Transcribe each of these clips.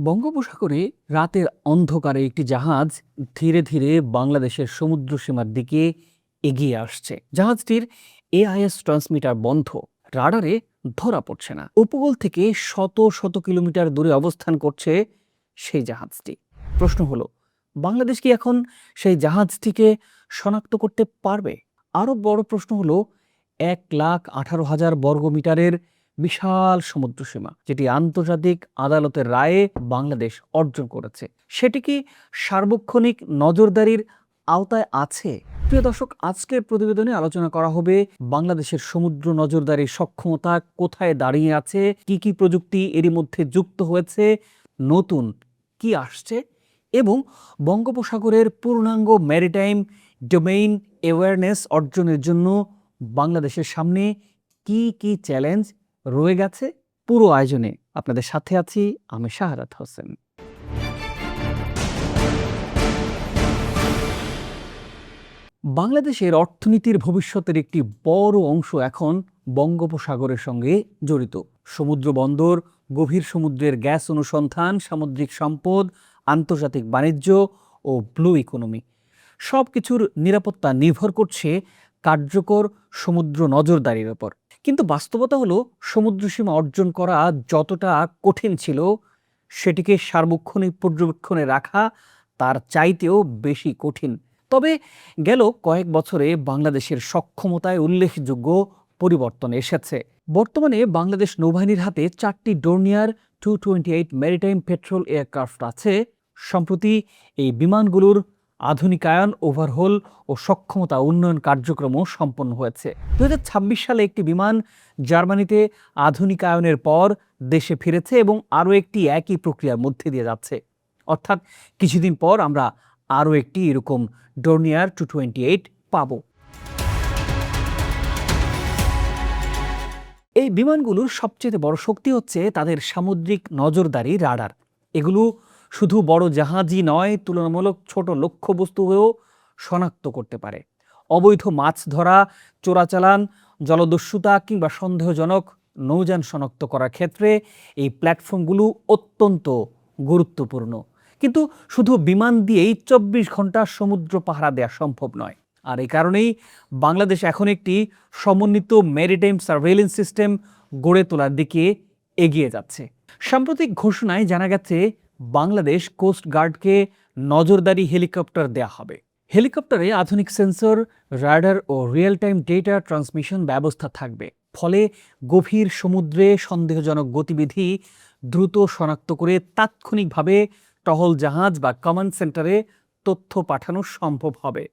বঙ্গোপসাগরে রাতের অন্ধকারে একটি জাহাজ ধীরে ধীরে বাংলাদেশের সমুদ্র সীমার দিকে এগিয়ে আসছে। জাহাজটির এআইএস ট্রান্সমিটার বন্ধ, রাডারে ধরা পড়ছে না। উপকূল থেকে শত শত কিলোমিটার দূরে অবস্থান করছে সেই জাহাজটি। প্রশ্ন হলো, বাংলাদেশ কি এখন সেই জাহাজটিকে শনাক্ত করতে পারবে? আরো বড় প্রশ্ন হলো, 1,18,000 বর্গমিটারের বিশাল সমুদ্র সীমা, যেটি আন্তর্জাতিক আদালতের রায়ে বাংলাদেশ অর্জন করেছে, সেটি কি সার্বক্ষণিক নজরদারির আওতায় আছে? প্রিয় দর্শক, আজকের প্রতিবেদনে আলোচনা করা হবে বাংলাদেশের সমুদ্র নজরদারির সক্ষমতা কোথায় দাঁড়িয়ে আছে, কি কি প্রযুক্তি এরই মধ্যে যুক্ত হয়েছে, নতুন কি আসছে, এবং বঙ্গোপসাগরের পূর্ণাঙ্গ ম্যারিটাইম ডোমেইন অ্যাওয়ারনেস অর্জনের জন্য বাংলাদেশের সামনে কি কি চ্যালেঞ্জ রয়ে গেছে। পুরো আয়োজনে আপনাদের সাথে আছি আমি শাহরাত হোসেন। বাংলাদেশের অর্থনীতির ভবিষ্যতের একটি বড় অংশ এখন বঙ্গোপসাগরের সঙ্গে জড়িত। সমুদ্র বন্দর, গভীর সমুদ্রের গ্যাস অনুসন্ধান, সামুদ্রিক সম্পদ, আন্তর্জাতিক বাণিজ্য ও ব্লু ইকোনমি, সব কিছুর নিরাপত্তা নির্ভর করছে কার্যকর সমুদ্র নজরদারির ওপর। কিন্তু বাস্তবতা হলো, সমুদ্রসীমা অর্জন করা যতটা কঠিন ছিল, সেটিকে সার্বক্ষণিক পর্যবেক্ষণে রাখা তার চাইতেও বেশি কঠিন। তবে গেল কয়েক বছরে বাংলাদেশের সক্ষমতায় উল্লেখযোগ্য পরিবর্তন এসেছে। বর্তমানে বাংলাদেশ নৌবাহিনীর হাতে 4টি ডোর্নিয়ার 228 ম্যারিটাইম পেট্রোল এয়ারক্রাফট আছে। সম্প্রতি এই বিমানগুলোর আধুনিকায়ন, ওভারহোল ও সক্ষমতা উন্নয়ন কার্যক্রমও সম্পন্ন হয়েছে। 2026 সালে একটি বিমান জার্মানিতে আধুনিকায়নের পর দেশে ফিরেছে এবং আরও একটি একই প্রক্রিয়ার মধ্যে দিয়ে যাচ্ছে। অর্থাৎ কিছুদিন পর আমরা আরও একটি এরকম ডোর্নিয়ার 228 পাব। এই বিমানগুলোর সবচেয়ে বড় শক্তি হচ্ছে তাদের সামুদ্রিক নজরদারি রাডার। এগুলো শুধু বড় জাহাজই নয়, তুলনামূলক ছোট লক্ষ্যবস্তুও শনাক্ত করতে পারে। অবৈধ মাছ ধরা, চোরাচালান, জলদস্যুতা কিংবা সন্দেহজনক নৌযান শনাক্ত করার ক্ষেত্রে এই প্ল্যাটফর্মগুলো অত্যন্ত গুরুত্বপূর্ণ। কিন্তু শুধু বিমান দিয়েই 24 ঘন্টা সমুদ্র পাহারা দেওয়া সম্ভব নয়। আর এই কারণেই বাংলাদেশ এখন একটি সমন্বিত ম্যারিটাইম সার্ভেইলেন্স সিস্টেম গড়ে তোলার দিকে এগিয়ে যাচ্ছে। সাম্প্রতিক ঘোষণায় জানা গেছে, বাংলাদেশ কোস্ট গার্ডকে নজরদারি হেলিকপ্টার দেয়া হবে। হেলিকপ্টারে আধুনিক সেন্সর, রাডার ও রিয়েল টাইম ডেটা ট্রান্সমিশন ব্যবস্থা থাকবে। ফলে গভীর সমুদ্রে সন্দেহজনক গতিবিধি দ্রুত শনাক্ত করে তাৎক্ষণিকভাবে টহল জাহাজ বা কমান্ড সেন্টারে তথ্য পাঠানো সম্ভব হবে।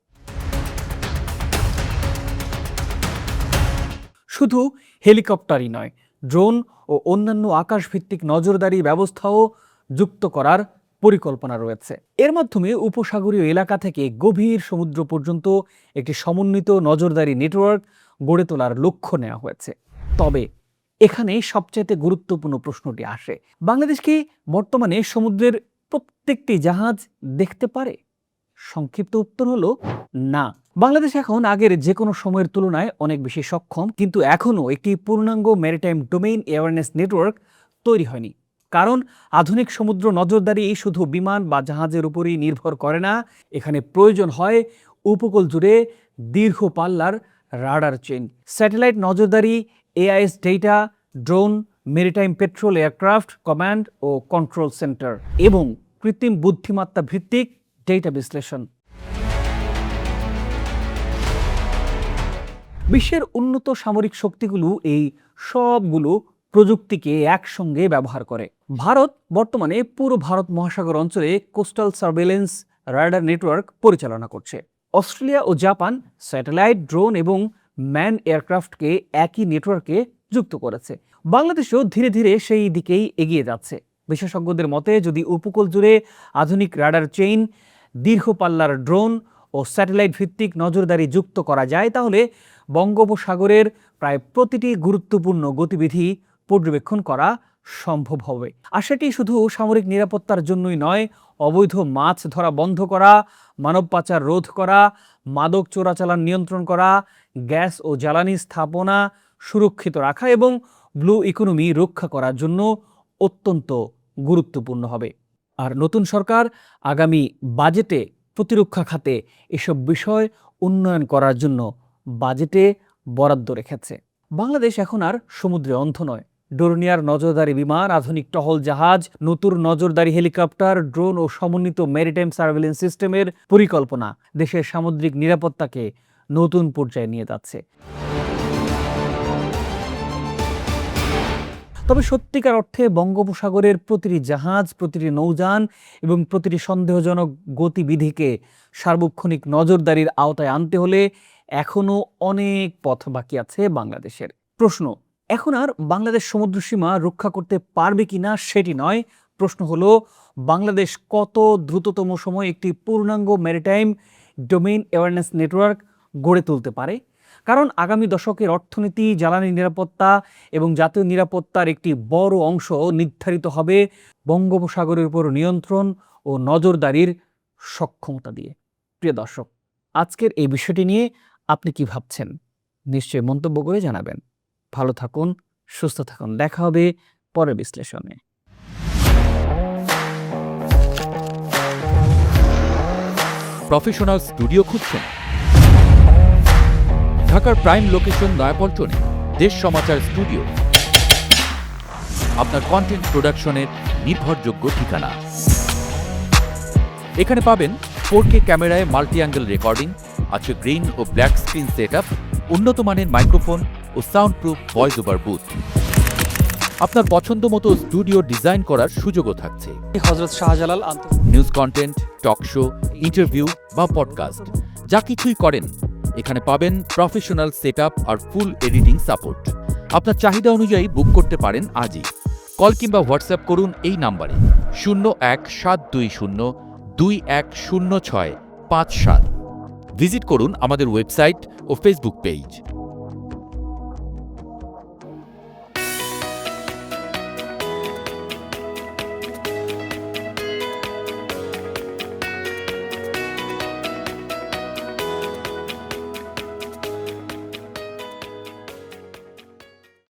শুধু হেলিকপ্টারই নয়, ড্রোন ও অন্যান্য আকাশভিত্তিক নজরদারি ব্যবস্থাও যুক্ত করার পরিকল্পনা রয়েছে। এর মাধ্যমে উপসাগরীয় এলাকা থেকে গভীর সমুদ্র পর্যন্ত একটি সমন্বিত নজরদারি নেটওয়ার্ক গড়ে তোলার লক্ষ্য নেওয়া হয়েছে। তবে এখানে সবচেয়ে গুরুত্বপূর্ণ প্রশ্নটি আসে, বাংলাদেশ কি বর্তমানে সমুদ্রের প্রত্যেকটি জাহাজ দেখতে পারে? সংক্ষিপ্ত উত্তর হলো না। বাংলাদেশ এখন আগের যে কোনো সময়ের তুলনায় অনেক বেশি সক্ষম, কিন্তু এখনও একটি পূর্ণাঙ্গ ম্যারিটাইম ডোমেইন অ্যাওয়ারনেস নেটওয়ার্ক তৈরি হয়নি। কারণ আধুনিক সমুদ্র নজরদারি শুধু বিমান বা জাহাজের উপরই নির্ভর করে না, এখানে প্রয়োজন হয় উপকূল জুড়ে দীর্ঘ পাল্লার রাডার চেইন, স্যাটেলাইট নজরদারি, AIS data, drone, maritime patrol aircraft command ও কন্ট্রোল সেন্টার এবং কৃত্রিম বুদ্ধিমত্তা ভিত্তিক ডেটা বিশ্লেষণ। বিশ্বের উন্নত সামরিক শক্তিগুলো এই সবগুলো প্রযুক্তিকে একসঙ্গে ব্যবহার করে। ভারত বর্তমানে পুরো ভারত মহাসাগর অঞ্চলে কোস্টাল সার্ভেইলেন্স রাডার নেটওয়ার্ক পরিচালনা করছে। অস্ট্রেলিয়া ও জাপান স্যাটেলাইট, ড্রোন এবং ম্যান এয়ারক্রাফটকে একই নেটওয়ার্কে যুক্ত করেছে। বাংলাদেশও ধীরে ধীরে সেই দিকেই এগিয়ে যাচ্ছে। বিশেষজ্ঞদের মতে, যদি উপকূল জুড়ে আধুনিক রাডার চেইন, দীর্ঘ পাল্লার ড্রোন ও স্যাটেলাইট ভিত্তিক নজরদারি যুক্ত করা যায়, তাহলে বঙ্গোপসাগরের প্রায় প্রতিটি গুরুত্বপূর্ণ গতিবিধি পর্যবেক্ষণ করা সম্ভব হবে। আর সেটি শুধু সামরিক নিরাপত্তার জন্যই নয়, অবৈধ মাছ ধরা বন্ধ করা, মানব পাচার রোধ করা, মাদক চোরাচালান নিয়ন্ত্রণ করা, গ্যাস ও জ্বালানি স্থাপনা সুরক্ষিত রাখা এবং ব্লু ইকোনমি রক্ষা করার জন্য অত্যন্ত গুরুত্বপূর্ণ হবে। আর নতুন সরকার আগামী বাজেটে প্রতিরক্ষা খাতে এসব বিষয় উন্নয়ন করার জন্য বাজেটে বরাদ্দ রেখেছে। বাংলাদেশ এখন আর সমুদ্রে অন্ধ নয়। ডোরনিয়ার নজরদারি বিমান, আধুনিক টহল জাহাজ, নতুন নজরদারি হেলিকপ্টার, ড্রোন ও সমন্বিত ম্যারিটাইম সার্ভেলেন্স সিস্টেমের পরিকল্পনা দেশের সামুদ্রিক নিরাপত্তাকে নতুন পর্যায়ে নিয়ে যাচ্ছে। তবে সত্যিকার অর্থে বঙ্গোপসাগরের প্রতিটি জাহাজ, প্রতিটি নৌযান এবং প্রতিটি সন্দেহজনক গতিবিধিকে সার্বক্ষণিক নজরদারির আওতায় আনতে হলে এখনও অনেক পথ বাকি আছে বাংলাদেশের। প্রশ্ন এখন আর বাংলাদেশ সমুদ্রসীমা রক্ষা করতে পারবে কিনা সেটি নয়, প্রশ্ন হলো বাংলাদেশ কত দ্রুততম সময়ে একটি পূর্ণাঙ্গ ম্যারিটাইম ডোমেইন অ্যাওয়ারনেস নেটওয়ার্ক গড়ে তুলতে পারে। কারণ আগামী দশকের অর্থনীতি, জ্বালানি নিরাপত্তা এবং জাতীয় নিরাপত্তার একটি বড় অংশ নির্ধারিত হবে বঙ্গোপসাগরের উপর নিয়ন্ত্রণ ও নজরদারির সক্ষমতা দিয়ে। প্রিয় দর্শক, আজকের এই বিষয়টি নিয়ে আপনি কি ভাবছেন নিশ্চয়ই মন্তব্য করে জানাবেন। ভালো থাকুন, সুস্থ থাকুন, দেখা হবে পরের বিশ্লেষণে। প্রফেশনাল স্টুডিও খুঁজছেন? ঢাকার প্রাইম লোকেশন নয়াপল্টনে দেশ সমাচার স্টুডিও আপনার কন্টেন্ট প্রোডাকশনের নির্ভরযোগ্য ঠিকানা। এখানে পাবেন 4K ক্যামেরায় মাল্টি অ্যাঙ্গেল রেকর্ডিং, আছে গ্রিন ও ব্ল্যাক স্ক্রিন সেটআপ, উন্নত মানের মাইক্রোফোন ও sound proof voice over booth. আপনার পছন্দ মতো স্টুডিও ডিজাইন করার সুযোগও থাকছে। Hazrat Shahjalal news content, talk show, interview বা পডকাস্ট যা কিছুই করেন এখানে পাবেন প্রফেশনাল সেটআপ আর ফুল এডিটিং সাপোর্ট। আপনার চাহিদা অনুযায়ী বুক করতে পারেন আজই। কল কিংবা হোয়াটসঅ্যাপ করুন এই নাম্বারে 017202106557। ভিজিট করুন আমাদের ওয়েবসাইট ও ফেসবুক পেজ।